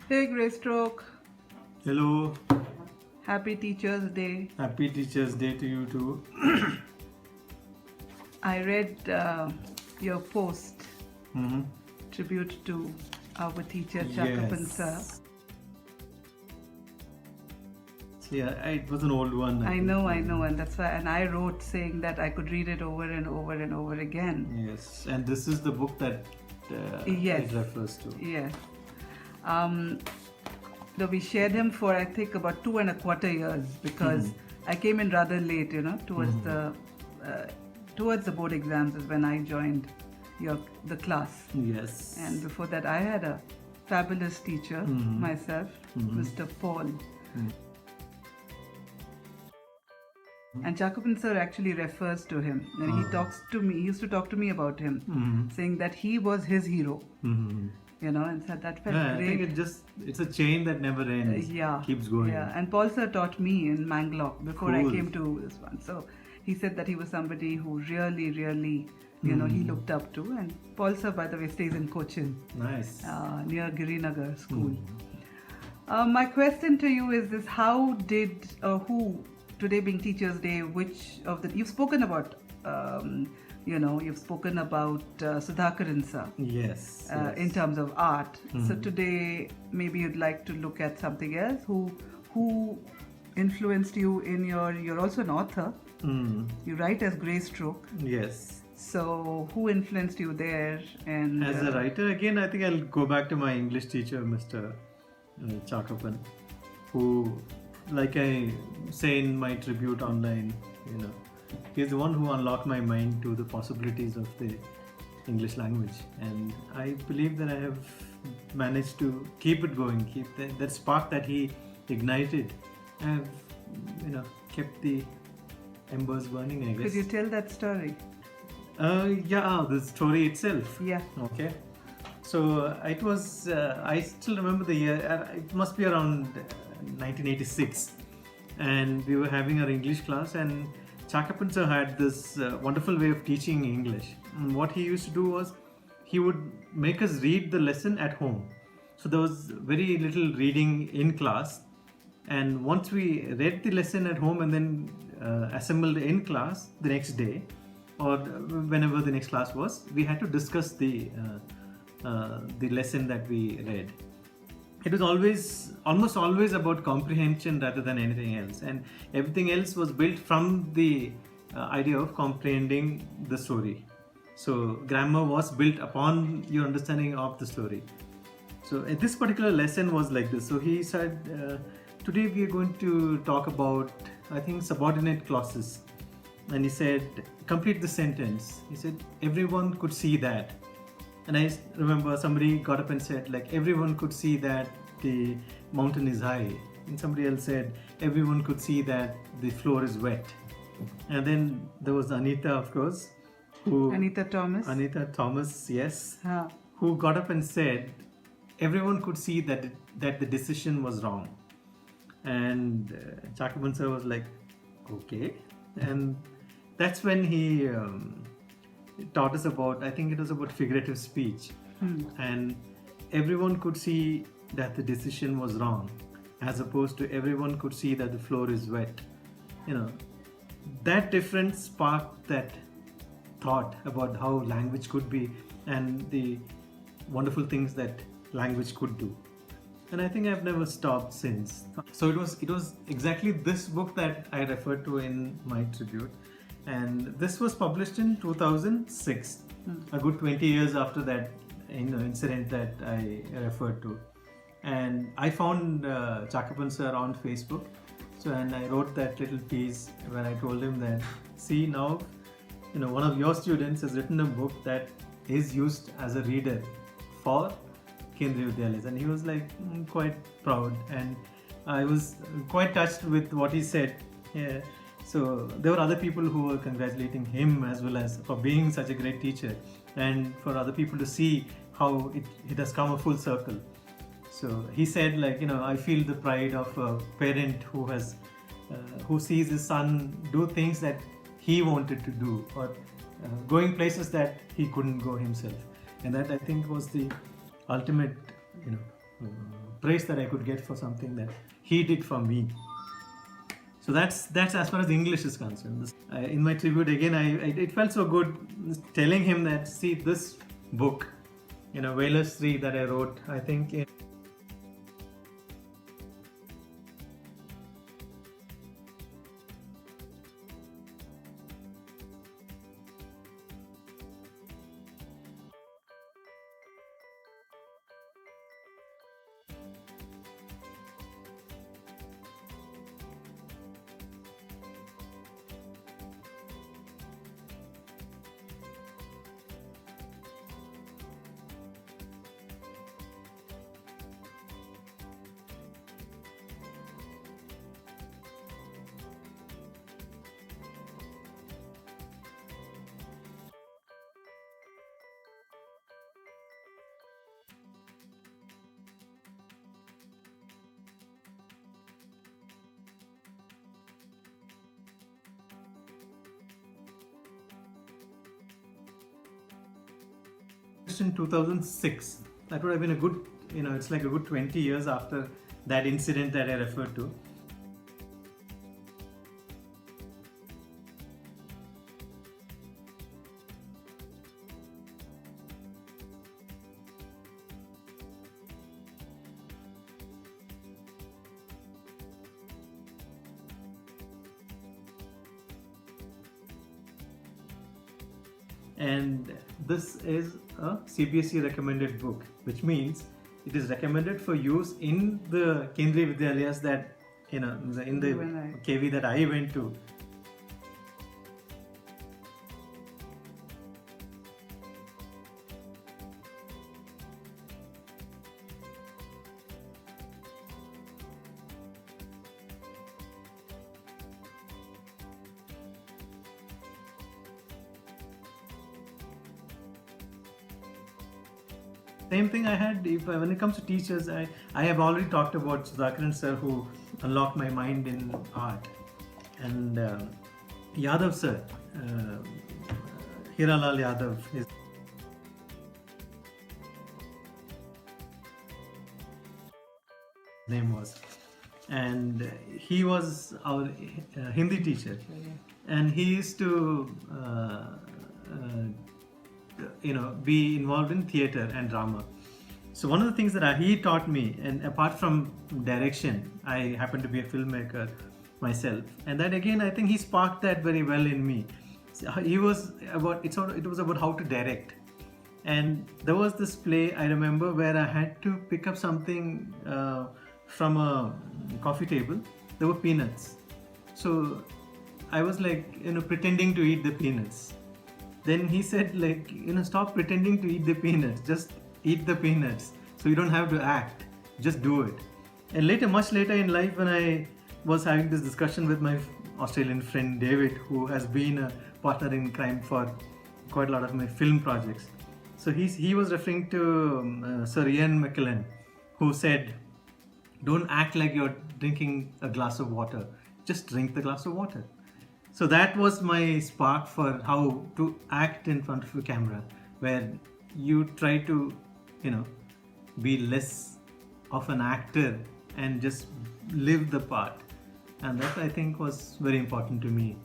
Hey Greystroke, Hello, happy Teachers Day. happy Teachers' Day to you too. I read your post, Mm-hmm. tribute to our teacher Chakapan sir. Yes. Yeah, it was an old one. I think. know, and that's why. And I wrote saying that I could read it over and over and over again. Yes, and this is the book that Yes. it refers to. Yes. Though we shared him for I think about 2.25 years because I came in rather late, towards the board exams is when I joined the class. Yes. And before that, I had a fabulous teacher myself, Mr. Paul. And Chakapan sir actually refers to him. And he talks to me, he used to talk to me about him, saying that he was his hero. And so that felt Yeah, I great. think it's a chain that never ends. Yeah. Keeps going. Yeah. And Paul sir taught me in Mangalock before I Cool. came to this one. So he said that he was somebody who really, really, he looked up to. And Paul sir, by the way, stays in Cochin. Nice. Near Girinagar School. My question to you is this: how did who today being Teachers' Day? Which of the you've spoken about? You've spoken about Sudhakaran sir Yes. in terms of art. So today maybe you'd like to look at something else. Who influenced you in you're also an author. You write as Greystroke. Yes. So who influenced you there? And As a writer, again, I think I'll go back to my English teacher, Mr. Chakapan, who, like I say in my tribute online, he's the one who unlocked my mind to the possibilities of the English language. And I believe that I have managed to keep it going, keep that spark that he ignited. I have, kept the embers burning, I guess. could you tell that story? The story itself. Yeah. Okay. So it was, I still remember the year, it must be around 1986. And we were having our English class, and Chakapan sir had this wonderful way of teaching English. And what he used to do was, he would make us read the lesson at home. So there was very little reading in class. And once we read the lesson at home and then assembled in class the next day, or whenever the next class was, we had to discuss the lesson that we read. It was almost always about comprehension rather than anything else, and everything else was built from the idea of comprehending the story. So grammar was built upon your understanding of the story. So this particular lesson was like this. So he said, today we are going to talk about, I think, subordinate clauses. And he said, complete the sentence. He said, everyone could see that. And I remember somebody got up and said, like, everyone could see that the mountain is high. And somebody else said, everyone could see that the floor is wet. And then there was Anita, of course. Anita Thomas, yes. Huh. Who got up and said, everyone could see that the decision was wrong. And Chakapan sir was like, okay. And that's when he taught us about, I think it was about figurative speech. And everyone could see that the decision was wrong, as opposed to everyone could see that the floor is wet. That difference sparked that thought about how language could be and the wonderful things that language could do. And I think I've never stopped since. So it was exactly this book that I referred to in my tribute. And this was published in 2006, a good 20 years after that incident that I referred to. And I found Chakapan sir on Facebook. And I wrote that little piece where I told him that, see now, one of your students has written a book that is used as a reader for Kendriya Vidyalayas. And he was like quite proud, and I was quite touched with what he said. Yeah. So there were other people who were congratulating him as well as for being such a great teacher, and for other people to see how it has come a full circle. So he said, like, I feel the pride of a parent who sees his son do things that he wanted to do, or going places that he couldn't go himself. And that, I think, was the ultimate, praise that I could get for something that he did for me. So that's as far as English is concerned. In my tribute again, it felt so good telling him that, see, this book, Whalers 3 that I wrote, I think in 2006. That would have been a good, it's like a good 20 years after that incident that I referred to. And this is a CBSE recommended book, which means it is recommended for use in the Kendriya Vidyalayas that, in the KV that I went to. Same thing I had when it comes to teachers. I have already talked about Sudhakaran sir, who unlocked my mind in art, and Yadav sir, Hiralal Yadav, his name was, and he was our Hindi teacher, and he used to be involved in theatre and drama. So one of the things that he taught me, and apart from direction, I happen to be a filmmaker myself, and that again I think he sparked that very well in me. So it was about how to direct, and there was this play I remember where I had to pick up something from a coffee table. There were peanuts, so I was like pretending to eat the peanuts. Then he said, stop pretending to eat the peanuts, just eat the peanuts. So you don't have to act, just do it. And much later in life, when I was having this discussion with my Australian friend David, who has been a partner in crime for quite a lot of my film projects. So he was referring to Sir Ian McKellen, who said, don't act like you're drinking a glass of water, just drink the glass of water. So that was my spark for how to act in front of a camera, where you try to, be less of an actor and just live the part. And that I think was very important to me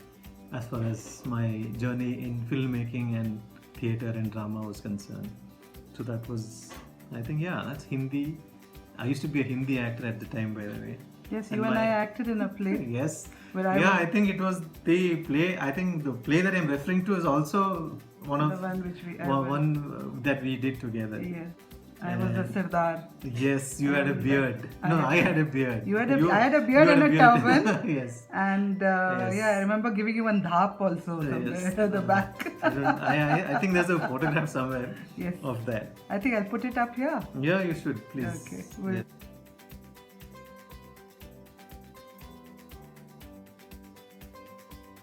as far as my journey in filmmaking and theatre and drama was concerned. So that was, I think, that's Hindi. I used to be a Hindi actor at the time, by the way. Yes, you and I acted in a play. Yes. I think it was the play. I think the play that I'm referring to is also one that we did together. Yes. I was the Sirdar. Yes, you had a beard. I had a beard. I had a beard and a turban. Yes. And I remember giving you one dhap also at the back. I think there's a photograph somewhere of that. I think I'll put it up here. Yeah, you should, please. Okay. Yes.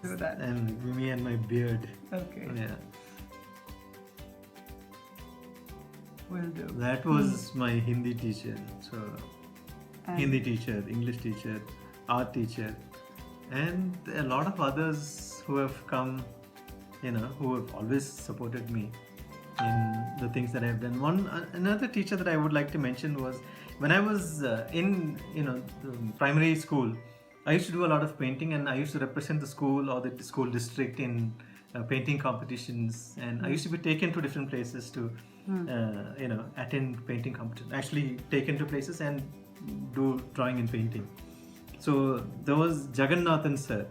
Do that. And me and my beard. Okay. Yeah. Will do. That was my Hindi teacher. So, Hindi teacher, English teacher, art teacher, and a lot of others who have come, who have always supported me. in the things that I've done. Another teacher that I would like to mention was when I was in the primary school. I used to do a lot of painting, and I used to represent the school or the school district in painting competitions. And I used to be taken to different places to attend painting competitions. Actually, taken to places and do drawing and painting. So there was Jagannathan sir.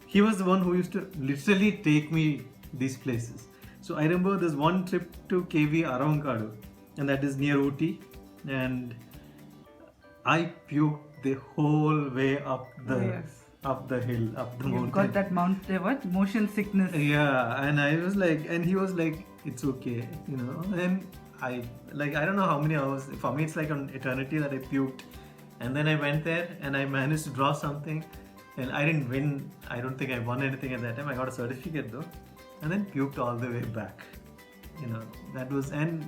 He was the one who used to literally take me these places. So I remember there's one trip to KV Aravankadu, and that is near Ooty, and I puked the whole way up the hill, up the mountain. You've got that motion sickness. Yeah, and I was like, and he was like, it's okay, and I don't know how many hours. For me, it's like an eternity that I puked. And then I went there and I managed to draw something, and I didn't win. I don't think I won anything at that time. I got a certificate though, and then puked all the way back. That was, and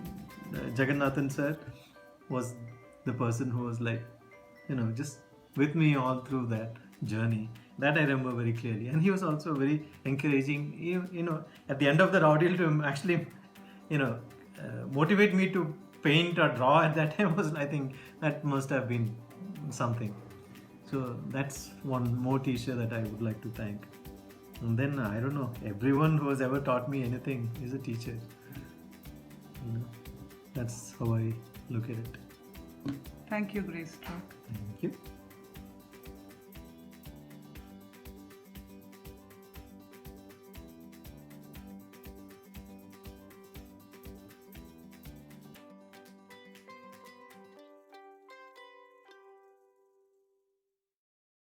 Jagannathan sir was the person who was like, just with me all through that journey. That I remember very clearly. And he was also very encouraging. At the end of that ordeal, to actually, motivate me to paint or draw at that time was, I think, that must have been something. So that's one more teacher that I would like to thank. And then I don't know, everyone who has ever taught me anything is a teacher. That's how I look at it. Thank you, Greystroke. Thank you.